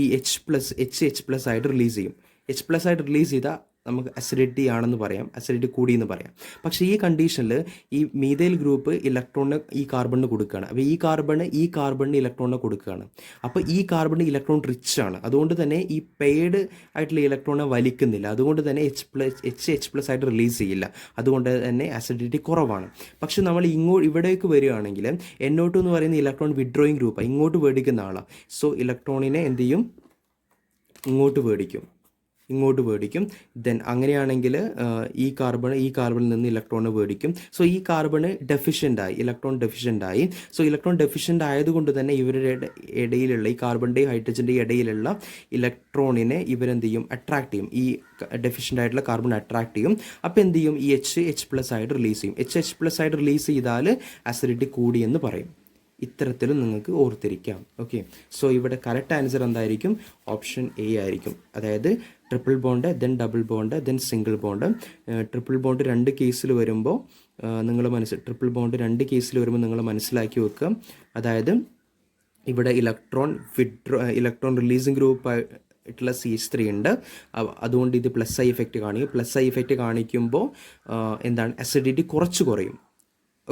ഈ H+ ആയിട്ട് റിലീസ് ചെയ്യും. H+ ആയിട്ട് റിലീസ് ചെയ്താൽ നമുക്ക് അസിഡിറ്റി ആണെന്ന് പറയാം, അസിഡിറ്റി കൂടിയെന്ന് പറയാം. പക്ഷേ ഈ കണ്ടീഷനിൽ ഈ മീഥൈൽ ഗ്രൂപ്പ് ഇലക്ട്രോണിന് ഈ കാർബണിന് കൊടുക്കുകയാണ്. അപ്പോൾ ഈ കാർബണിന് ഇലക്ട്രോണിനെ കൊടുക്കുകയാണ്. അപ്പോൾ ഈ കാർബണിന് ഇലക്ട്രോൺ റിച്ച് ആണ്, അതുകൊണ്ട് തന്നെ ഈ പെയ്ഡ് ആയിട്ടുള്ള ഇലക്ട്രോണിനെ വലിക്കുന്നില്ല, അതുകൊണ്ട് തന്നെ H+ ആയിട്ട് റിലീസ് ചെയ്യില്ല, അതുകൊണ്ട് തന്നെ അസിഡിറ്റി കുറവാണ്. പക്ഷെ നമ്മൾ ഇവിടേക്ക് വരികയാണെങ്കിൽ NO2 എന്ന് പറയുന്ന ഇലക്ട്രോൺ വിഡ്രോയിങ് ഗ്രൂപ്പാണ്, ഇങ്ങോട്ട് മേടിക്കുന്ന ആളാണ്. സോ ഇലക്ട്രോണിനെ എന്ത് ചെയ്യും, ഇങ്ങോട്ട് മേടിക്കും. ദെൻ അങ്ങനെയാണെങ്കിൽ ഈ കാർബണിൽ നിന്ന് ഇലക്ട്രോണിനെ മേടിക്കും. സോ ഈ കാർബണ് ഇലക്ട്രോൺ ഡെഫിഷ്യൻ്റ് ആയി. സോ ഇലക്ട്രോൺ ഡെഫിഷ്യൻ്റ് ആയതുകൊണ്ട് തന്നെ ഇവരുടെ ഇടയിലുള്ള ഈ കാർബണിൻ്റെയും ഹൈഡ്രജൻ്റെയും ഇടയിലുള്ള ഇലക്ട്രോണിനെ ഇവരെന്ത് ചെയ്യും, അട്രാക്ട് ചെയ്യും. ഈ ഡെഫിഷ്യൻ്റ് ആയിട്ടുള്ള കാർബൺ അട്രാക്ട് ചെയ്യും. അപ്പോൾ എന്ത് ചെയ്യും, ഈ H+ ആയിട്ട് റിലീസ് ചെയ്യും. H+ ആയിട്ട് റിലീസ് ചെയ്താൽ അസിഡിറ്റി കൂടിയെന്ന് പറയും. ഇത്തരത്തിലും നിങ്ങൾക്ക് ഓർത്തിരിക്കാം. ഓക്കെ, സോ ഇവിടെ കറക്റ്റ് ആൻസർ എന്തായിരിക്കും, ഓപ്ഷൻ A ആയിരിക്കും. അതായത് triple bond, then double bond, then single bond. Triple bond രണ്ട് കേസിൽ വരുമ്പോൾ നിങ്ങൾ മനസ്സിലാക്കി വെക്കുക. അതായത് ഇവിടെ ഇലക്ട്രോൺ റിലീസിങ് ഗ്രൂപ്പ് ആയിട്ടുള്ള CH3 ഉണ്ട്, അതുകൊണ്ട് ഇത് പ്ലസ് ഐ ഇഫക്റ്റ് കാണിക്കും. പ്ലസ് ഐ ഇഫക്റ്റ് കാണിക്കുമ്പോൾ എന്താണ്, അസിഡിറ്റി കുറച്ച് കുറയും.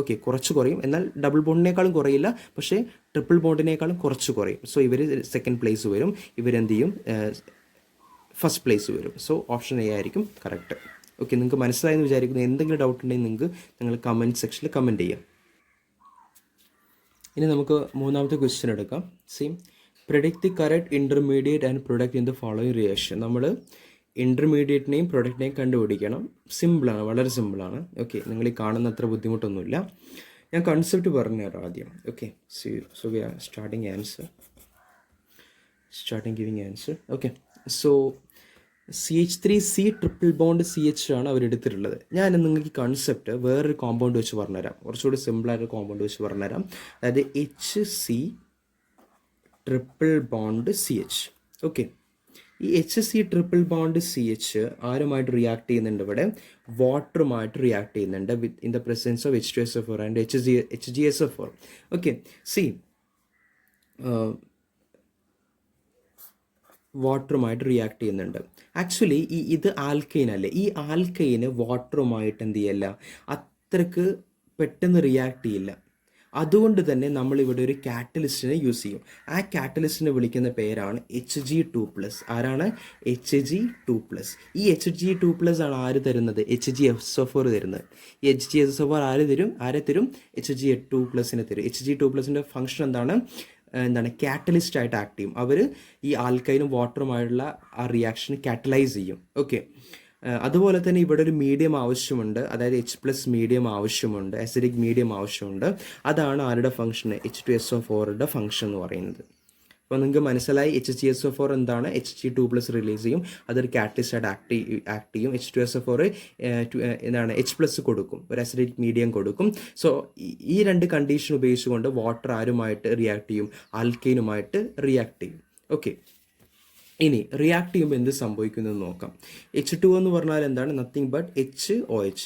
ഓക്കെ, കുറച്ച് കുറയും, എന്നാൽ ഡബിൾ ബോണ്ടിനേക്കാളും കുറയില്ല, പക്ഷേ ട്രിപ്പിൾ ബോണ്ടിനേക്കാളും കുറച്ച് കുറയും. സോ ഇവർ സെക്കൻഡ് പ്ലേസ് വരും, ഇവരെന്ത് ചെയ്യും, ഫസ്റ്റ് പ്ലേസ് വരും. സോ ഓപ്ഷൻ A ആയിരിക്കും കറക്റ്റ്. ഓക്കെ, നിങ്ങൾക്ക് മനസ്സിലായെന്ന് വിചാരിക്കുന്നു. എന്തെങ്കിലും ഡൗട്ട് ഉണ്ടെങ്കിൽ നിങ്ങൾ കമൻറ്റ് സെക്ഷനിൽ കമൻറ്റ് ചെയ്യാം. ഇനി നമുക്ക് മൂന്നാമത്തെ ക്വസ്റ്റ്യൻ എടുക്കാം. Predict the correct intermediate and product in the following reaction. നമ്മൾ ഇൻ്റർമീഡിയറ്റിനെയും പ്രൊഡക്റ്റിനെയും കണ്ടുപിടിക്കണം. സിമ്പിളാണ്, വളരെ സിമ്പിളാണ്. ഓക്കെ, നിങ്ങൾ ഈ കാണുന്ന അത്ര ബുദ്ധിമുട്ടൊന്നുമില്ല. ഞാൻ കൺസെപ്റ്റ് പറഞ്ഞുതരാം ആദ്യം. Okay, so we R starting giving answer. Okay, so CH3C triple bond CH ആണ് അവരെടുത്തിട്ടുള്ളത്. ഞാൻ നിങ്ങൾക്ക് കൺസെപ്റ്റ് വേറൊരു കോമ്പൗണ്ട് വെച്ച് പറഞ്ഞുതരാം, കുറച്ചുകൂടി സിമ്പിളായിട്ടൊരു കോമ്പൗണ്ട് വെച്ച് പറഞ്ഞുതരാം. അതായത് HC triple bond CH. Okay, ഈ HC ട്രിപ്പിൾ ബോണ്ട് CH ആരുമായിട്ട് റിയാക്ട് ചെയ്യുന്നുണ്ട്, ഇവിടെ വാട്ടറുമായിട്ട് റിയാക്ട് ചെയ്യുന്നുണ്ട് in the presence of H2SO4 and HgSO4. Okay, വാട്ടറുമായിട്ട് റിയാക്ട് ചെയ്യുന്നുണ്ട്. ആക്ച്വലി ഇത് ആൽക്കൈൻ അല്ലേ, ഈ ആൽക്കൈന് വാട്ടറുമായിട്ട് എന്ത് ചെയ്യല്ല, അത്രക്ക് പെട്ടെന്ന് റിയാക്ട് ചെയ്യില്ല. അതുകൊണ്ട് തന്നെ നമ്മളിവിടെ ഒരു കാറ്റലിസ്റ്റിനെ യൂസ് ചെയ്യും. ആ കാറ്റലിസ്റ്റിനെ വിളിക്കുന്ന പേരാണ് Hg2+. ആരാണ്, Hg2+. ഈ Hg2+ ആണ് ആര് തരുന്നത്, HgSO4 തരുന്നത്. ഈ HgSO4 ആരെ തരും, Hg2+നെ തരും. Hg2+ൻ്റെ ഫംഗ്ഷൻ എന്താണ്, എന്താണ് കാറ്റലിസ്റ്റ് ആയിട്ട് ആക്ട് ചെയ്യും. അവർ ഈ ആൽക്കൈനും വാട്ടറുമായുള്ള ആ റിയാക്ഷൻ കാറ്റലൈസ് ചെയ്യും. ഓക്കെ, അതുപോലെ തന്നെ ഇവിടെ ഒരു മീഡിയം ആവശ്യമുണ്ട്, അതായത് H+ മീഡിയം ആവശ്യമുണ്ട്, അസിഡിക് മീഡിയം ആവശ്യമുണ്ട്. അതാണ് ആരുടെ ഫംഗ്ഷൻ? H2SO4യുടെ ഫംഗ്ഷൻ എന്ന് പറയുന്നത്. അപ്പോൾ നിങ്ങൾക്ക് മനസ്സിലായി HgSO4 എന്താണ്? Hg2+ റിലീസ് ചെയ്യും, അതൊരു കാറ്റലിസ്റ്റ് ആയിട്ട് ആക്ട് ചെയ്യും. H2SO4 എന്താണ് H+ കൊടുക്കും, ഒരു അസിഡിക് മീഡിയം കൊടുക്കും. സോ ഈ രണ്ട് കണ്ടീഷൻ ഉപയോഗിച്ചുകൊണ്ട് വാട്ടർ ആരുമായിട്ട് റിയാക്ട് ചെയ്യും? ആൽക്കൈനുമായിട്ട് റിയാക്ട് ചെയ്യും. ഓക്കെ, ഇനി റിയാക്ട് ചെയ്യുമ്പോൾ എന്ത് സംഭവിക്കുന്നത് നോക്കാം. H2 എന്ന് പറഞ്ഞാൽ എന്താണ്? നത്തിങ് ബട്ട് HOH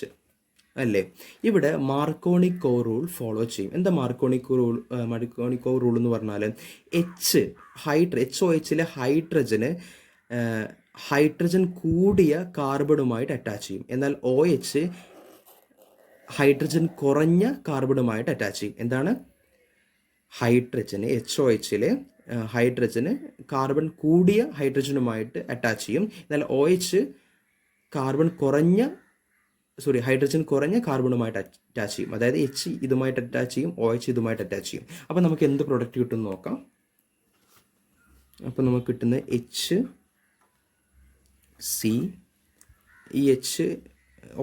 അല്ലേ? ഇവിടെ മാർക്കോണിക്കോ റൂൾ ഫോളോ ചെയ്യും. എന്താ മാർക്കോണിക്കോ റൂൾ എന്ന് പറഞ്ഞാൽ HOHലെ ഹൈഡ്രജൻ കൂടിയ കാർബണുമായിട്ട് അറ്റാച്ച് ചെയ്യും, എന്നാൽ OH ഹൈഡ്രജൻ കുറഞ്ഞ കാർബണുമായിട്ട് അറ്റാച്ച് ചെയ്യും. എന്താണ്? HOHലെ ഹൈഡ്രജന് കാർബൺ കൂടിയ ഹൈഡ്രജനുമായിട്ട് അറ്റാച്ച് ചെയ്യും, എന്നാൽ OH ഹൈഡ്രജൻ കുറഞ്ഞ കാർബണുമായിട്ട് അറ്റാച്ച് ചെയ്യും. അതായത് H ഇതുമായിട്ട് അറ്റാച്ച് ചെയ്യും, OH ഇതുമായിട്ട് അറ്റാച്ച് ചെയ്യും. അപ്പോൾ നമുക്ക് എന്ത് പ്രൊഡക്റ്റ് കിട്ടും നോക്കാം. അപ്പോൾ നമുക്ക് കിട്ടുന്നത് HC, ഈ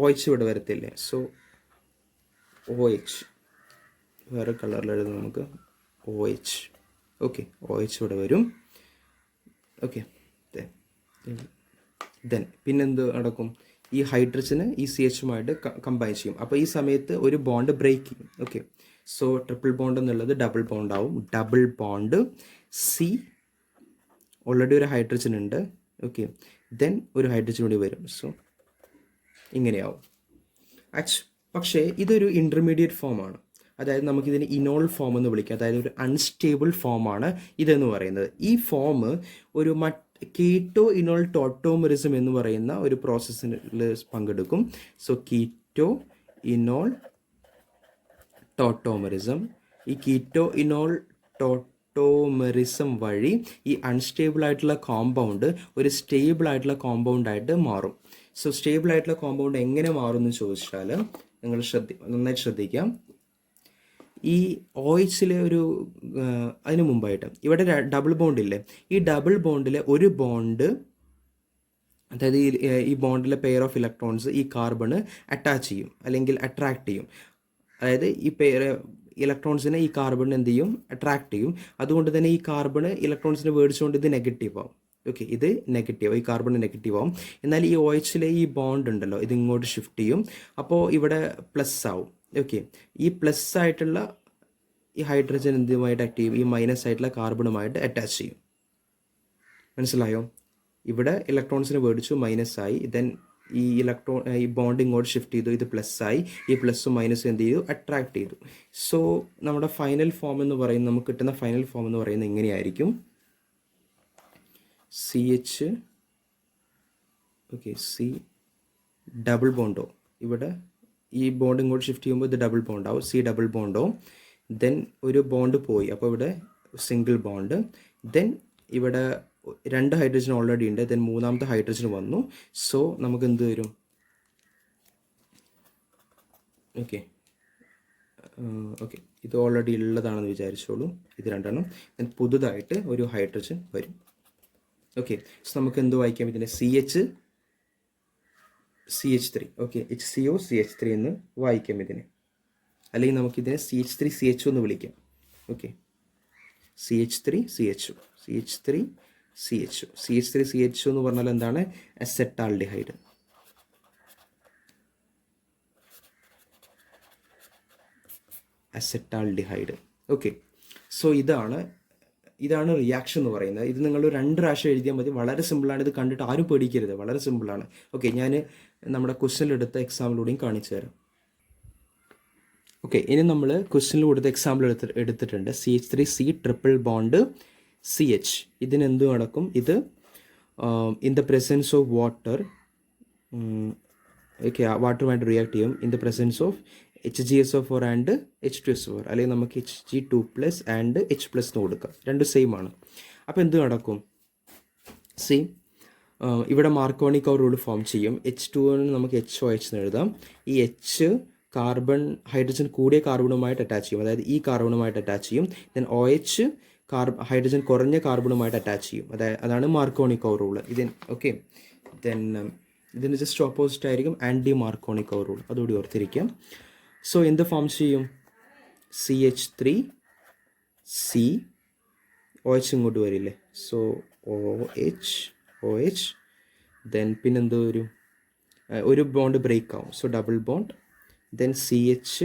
OH ഇവിടെ വരത്തില്ലേ, സോ OH വേറെ കളറിൽ എഴുതും നമുക്ക് OH. ഓക്കെ, OH ഇവിടെ വരും. ഓക്കെ, ദെൻ പിന്നെന്ത് നടക്കും? ഈ ഹൈഡ്രജന് ഈ CHുമായിട്ട് കമ്പൈൻ ചെയ്യും. അപ്പോൾ ഈ സമയത്ത് ഒരു ബോണ്ട് ബ്രേക്ക് ചെയ്യും. ഓക്കെ, സോ ട്രിപ്പിൾ ബോണ്ട് എന്നുള്ളത് ഡബിൾ ബോണ്ട് ആവും. ഡബിൾ ബോണ്ട് C, ഓൾറെഡി ഒരു ഹൈഡ്രജൻ ഉണ്ട്. ഓക്കെ, ദെൻ ഒരു ഹൈഡ്രജൻ കൂടി വരും. സോ ഇങ്ങനെയാവും. പക്ഷേ ഇതൊരു ഇൻ്റർമീഡിയറ്റ് ഫോമാണ്, അതായത് നമുക്കിതിന് ഇനോൾ ഫോം എന്ന് വിളിക്കാം, അതായത് ഒരു അൺസ്റ്റേബിൾ ഫോമാണ് ഇതെന്ന് പറയുന്നത്. ഈ ഫോം ഒരു കീറ്റോ ഇനോൾ ടോട്ടോമെറിസം എന്ന് പറയുന്ന ഒരു പ്രോസസ്സിൽ പങ്കെടുക്കും. സോ കീറ്റോ ഇനോൾ ടോട്ടോമെറിസം, ഈ കീറ്റോ ഇനോൾ ടോട്ടോമെറിസം വഴി ഈ അൺസ്റ്റേബിൾ ആയിട്ടുള്ള കോമ്പൗണ്ട് ഒരു സ്റ്റേബിൾ ആയിട്ടുള്ള കോമ്പൗണ്ടായിട്ട് മാറും. സോ സ്റ്റേബിൾ ആയിട്ടുള്ള കോമ്പൗണ്ട് എങ്ങനെ മാറും എന്ന് ചോദിച്ചാൽ നിങ്ങൾ നന്നായിട്ട് ശ്രദ്ധിക്കാം. ഈ OHലെ അതിന് മുമ്പായിട്ട് ഇവിടെ ഡബിൾ ബോണ്ട് ഇല്ലേ, ഈ ഡബിൾ ബോണ്ടിലെ ഒരു ബോണ്ട്, അതായത് ഈ ബോണ്ടിലെ പെയർ ഓഫ് ഇലക്ട്രോൺസ് ഈ കാർബണ് അറ്റാച്ച് ചെയ്യും അല്ലെങ്കിൽ അട്രാക്ട് ചെയ്യും. അതായത് ഈ ഇലക്ട്രോൺസിനെ ഈ കാർബണിന് എന്ത് ചെയ്യും? അട്രാക്ട് ചെയ്യും. അതുകൊണ്ട് തന്നെ ഈ കാർബണ് ഇലക്ട്രോൺസിനെ മേടിച്ചുകൊണ്ട് ഇത് നെഗറ്റീവ് ആവും. ഓക്കെ, ഇത് നെഗറ്റീവ്, ഈ കാർബൺ നെഗറ്റീവ് ആവും. എന്നാൽ ഈ OHലെ ഈ ബോണ്ട് ഉണ്ടല്ലോ, ഇത് ഇങ്ങോട്ട് ഷിഫ്റ്റ് ചെയ്യും. അപ്പോൾ ഇവിടെ പ്ലസ് ആവും. ഓക്കെ, ഈ പ്ലസ് ആയിട്ടുള്ള ഈ ഹൈഡ്രജൻ എന്തുമായിട്ട് ആക്ട് ചെയ്യും? ഈ മൈനസ് ആയിട്ടുള്ള കാർബണുമായിട്ട് അറ്റാച്ച് ചെയ്യും. മനസ്സിലായോ? ഇവിടെ ഇലക്ട്രോൺസിനെ മേടിച്ചു, മൈനസ് ആയി. ദെൻ ഈ ബോണ്ട് ഇങ്ങോട്ട് ഷിഫ്റ്റ് ചെയ്തു, ഇത് പ്ലസ് ആയി. ഈ പ്ലസ്സും മൈനസും എന്ത് ചെയ്തു? അട്രാക്ട് ചെയ്തു. സോ നമ്മുടെ ഫൈനൽ ഫോം എന്ന് പറയുന്നത്, നമുക്ക് കിട്ടുന്ന ഫൈനൽ ഫോം എന്ന് പറയുന്നത് എങ്ങനെയായിരിക്കും? CH, ഓക്കെ, C ഡബിൾ ബോണ്ടോ, ഇവിടെ ഈ ബോണ്ട് ഇങ്ങോട്ട് ഷിഫ്റ്റ് ചെയ്യുമ്പോൾ ഇത് ഡബിൾ ബോണ്ടാവും, C ഡബിൾ ബോണ്ടോ. ദെൻ ഒരു ബോണ്ട് പോയി, അപ്പോൾ ഇവിടെ സിംഗിൾ ബോണ്ട്. ദെൻ ഇവിടെ രണ്ട് ഹൈഡ്രജൻ ഓൾറെഡി ഉണ്ട്, ദെൻ മൂന്നാമത്തെ ഹൈഡ്രജൻ വന്നു. സോ നമുക്ക് എന്ത് വരും? ഓക്കെ, ഇത് ഓൾറെഡി ഉള്ളതാണെന്ന് വിചാരിച്ചോളൂ, ഇത് രണ്ടെണ്ണം. ദെൻ പുതുതായിട്ട് ഒരു ഹൈഡ്രജൻ വരും. ഓക്കെ, സോ നമുക്ക് എന്ത് വായിക്കാം? ഇതിനെ CH3, ഓക്കെ, HCO CH3 എന്ന് വായിക്കാം ഇതിനെ, അല്ലെങ്കിൽ നമുക്കിതിനെ CH3CHO എന്ന് വിളിക്കാം. ഓക്കെ, CH3CHO എന്ന് പറഞ്ഞാൽ എന്താണ്? അസെറ്റാൽഡിഹൈഡ്. ഓക്കെ, സോ ഇതാണ് റിയാക്ഷൻ എന്ന് പറയുന്നത്. ഇത് നിങ്ങൾ 2 പ്രാവശ്യം എഴുതിയാൽ മതി, വളരെ സിമ്പിളാണ്. ഇത് കണ്ടിട്ട് ആരും പേടിക്കരുത്, വളരെ സിമ്പിളാണ്. ഓക്കെ, ഞാൻ നമ്മുടെ ക്വസ്റ്റ്യനിലെടുത്ത എക്സാമ്പിളൂടെയും കാണിച്ചു തരാം. ഓക്കെ, ഇനി നമ്മൾ ക്വസ്റ്റ്യനിൽ കൊടുത്ത എക്സാമ്പിൾ എടുത്തിട്ടുണ്ട്. CH3C triple bond CH. ഇതിനെന്ത് നടക്കും? ഇത് in the presence of water, okay, വാട്ടറുമായിട്ട് റിയാക്ട് ചെയ്യും in the presence of HgSO4 and H2SO4, അല്ലെങ്കിൽ നമുക്ക് Hg2+ ആൻഡ് H+ എന്ന് കൊടുക്കാം, രണ്ടും സെയിം ആണ്. അപ്പോൾ എന്ത് നടക്കും? ഇവിടെ മാർക്കോണിക്കോ റൂൾ ഫോം ചെയ്യും. H2 നമുക്ക് HOH എന്ന് എഴുതാം. ഈ H ഹൈഡ്രജൻ കൂടിയ കാർബണുമായിട്ട് അറ്റാച്ച് ചെയ്യും, അതായത് ഈ കാർബണുമായിട്ട് അറ്റാച്ച് ചെയ്യും. ദെൻ OH ഹൈഡ്രജൻ കുറഞ്ഞ കാർബണുമായിട്ട് അറ്റാച്ച് ചെയ്യും. അതാണ് മാർക്കോണിക്കോ റൂൾ. ഓക്കെ. ദെൻ ഇതിന് ജസ്റ്റ് ഓപ്പോസിറ്റ് ആയിരിക്കും ആൻറ്റി മാർക്കോണിക്കോ റൂൾ. അതുകൂടി ഓർത്തിരിക്കാം. സോ എന്ത് ഫോം ചെയ്യും? CH3 C OH ഇങ്ങോട്ട് വരില്ലേ? സോ OH ദെൻ പിന്നെന്തോ ഒരു ബോണ്ട് ബ്രേക്ക് ആവും. So double bond. Then CH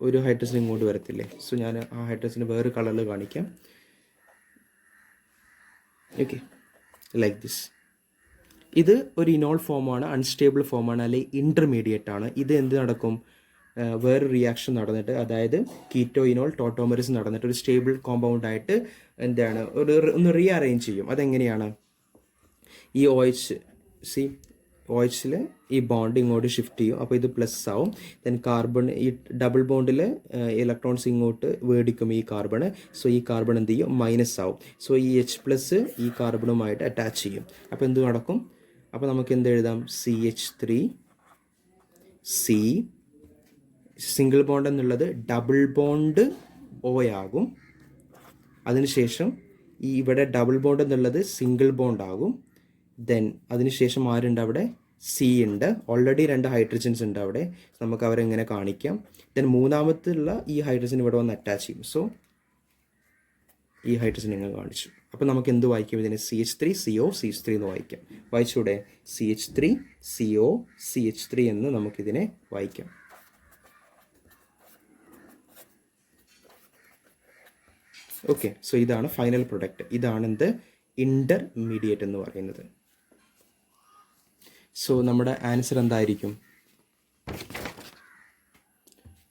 ഒരു ഹൈഡ്രജൻ ഇങ്ങോട്ട് വരത്തില്ലേ? സോ ഞാൻ ആ ഹൈഡ്രജന് വേറെ കളറിൽ കാണിക്കാം. Okay, like this. ഇത് ഒരു ഇനോൾ ഫോമാണ്, അൺസ്റ്റേബിൾ ഫോമാണ്, അല്ലെങ്കിൽ ഇൻ്റർമീഡിയറ്റ് ആണ്. ഇത് എന്ത് നടക്കും? വേറെ റിയാക്ഷൻ നടന്നിട്ട്, അതായത് കീറ്റോ ഇനോൾ ടോട്ടോമറിസ് നടന്നിട്ട് ഒരു സ്റ്റേബിൾ കോമ്പൗണ്ട് ആയിട്ട് ഒന്ന് റീഅറേഞ്ച് ചെയ്യും. അതെങ്ങനെയാണ്? ഈ OHൽ ഈ ബോണ്ട് ഇങ്ങോട്ട് ഷിഫ്റ്റ് ചെയ്യും. അപ്പോൾ ഇത് പ്ലസ് ആവും. ദെൻ കാർബൺ, ഈ ഡബിൾ ബോണ്ടിൽ ഇലക്ട്രോൺസ് ഇങ്ങോട്ട് മേടിക്കും ഈ കാർബണ്. സോ ഈ കാർബൺ എന്ത് ചെയ്യും? മൈനസ് ആവും. സോ ഈ H+ ഈ കാർബണുമായിട്ട് അറ്റാച്ച് ചെയ്യും. അപ്പോൾ എന്ത് നടക്കും? അപ്പോൾ നമുക്ക് എന്ത് എഴുതാം? CH3 C സിംഗിൾ ബോണ്ട് എന്നുള്ളത് ഡബിൾ ബോണ്ട് O ആകും. അതിനുശേഷം ഇവിടെ ഡബിൾ ബോണ്ട് എന്നുള്ളത് സിംഗിൾ ബോണ്ട് ആകും. ദെൻ അതിനുശേഷം ആരുണ്ട് അവിടെ? C ഉണ്ട്. ഓൾറെഡി 2 ഹൈഡ്രജൻസ് ഉണ്ട് അവിടെ. നമുക്ക് അവരെങ്ങനെ കാണിക്കാം? ദെൻ മൂന്നാമത്തുള്ള ഈ ഹൈഡ്രജൻ ഇവിടെ വന്ന് അറ്റാച്ച് ചെയ്യും. സോ ഈ ഹൈഡ്രജൻ ഇങ്ങനെ കാണിച്ചു. അപ്പോൾ നമുക്ക് എന്ത് വായിക്കാം? ഇതിന് CH3 CO CH3 എന്ന് വായിക്കാം. വായിച്ചൂടെ? CH3 CO CH3 എന്ന് നമുക്കിതിനെ വായിക്കാം. ഓക്കെ, സോ ഇതാണ് ഫൈനൽ പ്രൊഡക്റ്റ്. ഇതാണ് എന്ത്? ഇൻ്റർമീഡിയറ്റ് എന്ന് പറയുന്നത്. സോ നമ്മുടെ ആൻസർ എന്തായിരിക്കും?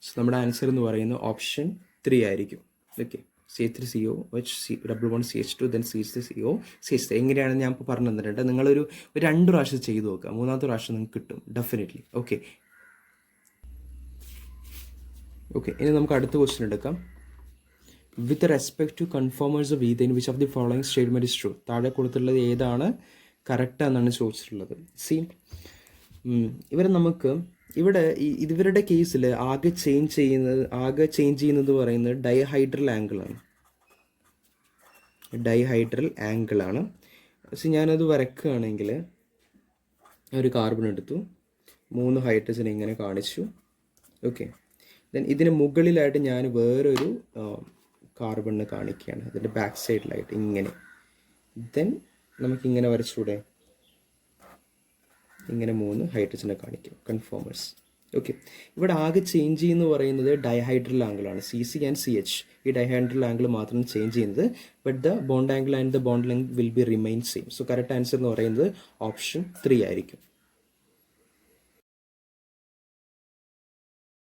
സോ നമ്മുടെ ആൻസർ എന്ന് പറയുന്നത് ഓപ്ഷൻ 3 ആയിരിക്കും. Okay, CH3CO double bond CH2 then CH3CO CH3. എങ്ങനെയാണെന്ന് ഞാൻ ഇപ്പോൾ പറഞ്ഞു തന്നിട്ടുണ്ട്. നിങ്ങളൊരു 2 പ്രാവശ്യം ചെയ്ത് നോക്കുക. 3ാമത്തെ പ്രാവശ്യം നിങ്ങൾക്ക് കിട്ടും ഡെഫിനറ്റ്ലി. ഓക്കെ, ഇനി നമുക്ക് അടുത്ത ക്വസ്റ്റ്യൻ എടുക്കാം. With respect to conformers of ethane which of the following statement is true? താഴെ കൊടുത്തിട്ടുള്ളത് ഏതാണ് കറക്റ്റ് എന്നാണ് ചോദിച്ചിട്ടുള്ളത്. ഇവരുടെ കേസിൽ ആകെ ചേഞ്ച് ചെയ്യുന്നത് പറയുന്നത് ഡൈഹൈഡ്രൽ ആംഗിളാണ്. സോ ഞാനത് വരക്കുകയാണെങ്കിൽ ഒരു കാർബൺ എടുത്തു, 3 ഹൈഡ്രജൻ ഇങ്ങനെ കാണിച്ചു. ഓക്കെ, ദെൻ ഇതിന് മുകളിലായിട്ട് ഞാൻ വേറൊരു കാർബണിന് കാണിക്കുകയാണ്, അതിൻ്റെ ബാക്ക് സൈഡിലായിട്ട് ഇങ്ങനെ. ദെൻ നമുക്കിങ്ങനെ വരച്ചൂടെ? ഇങ്ങനെ 3 ഹൈഡ്രജനെ കാണിക്കും, കൺഫോമേഴ്സ്. ഓക്കെ, ഇവിടെ ആകെ ചേഞ്ച് ചെയ്യുന്നത് പറയുന്നത് ഡൈഹൈഡ്രൽ ആംഗിളാണ്. CC ആൻഡ് CH ഈ ഡൈഹൈഡ്രൽ ആംഗിൾ മാത്രം ചേഞ്ച് ചെയ്യുന്നത്. But the bond angle and the bond length will be remain same. So correct answer എന്ന് പറയുന്നത് ഓപ്ഷൻ 3 ആയിരിക്കും.